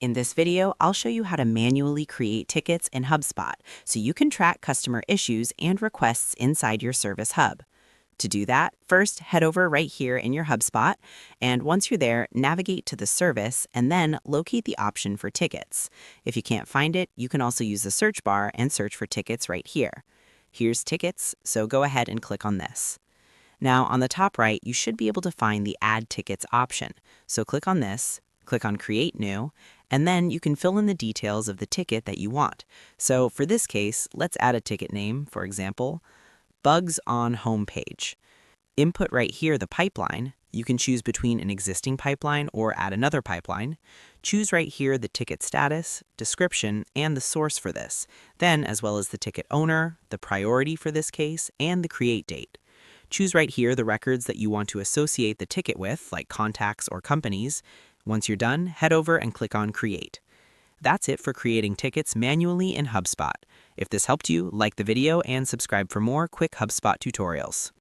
In this video, I'll show you how to manually create tickets in Hubspot so you can track customer issues and requests inside your Service Hub. To do that, first head over right here in your Hubspot, and once you're there, navigate to the service and then locate the option for tickets. If you can't find it, you can also use the search bar and search for tickets right here. Here's tickets, so go ahead and click on this. Now, on the top right, you should be able to find the Add Tickets option. So click on this, click on Create New, and then you can fill in the details of the ticket that you want. So for this case, let's add a ticket name, for example, Bugs on Homepage. Input right here the pipeline. You can choose between an existing pipeline or add another pipeline. Choose right here the ticket status, description, and the source for this, then as well as the ticket owner, the priority for this case, and the create date. Choose right here the records that you want to associate the ticket with, like contacts or companies. Once you're done, head over and click on Create. That's it for creating tickets manually in HubSpot. If this helped you, like the video and subscribe for more quick HubSpot tutorials.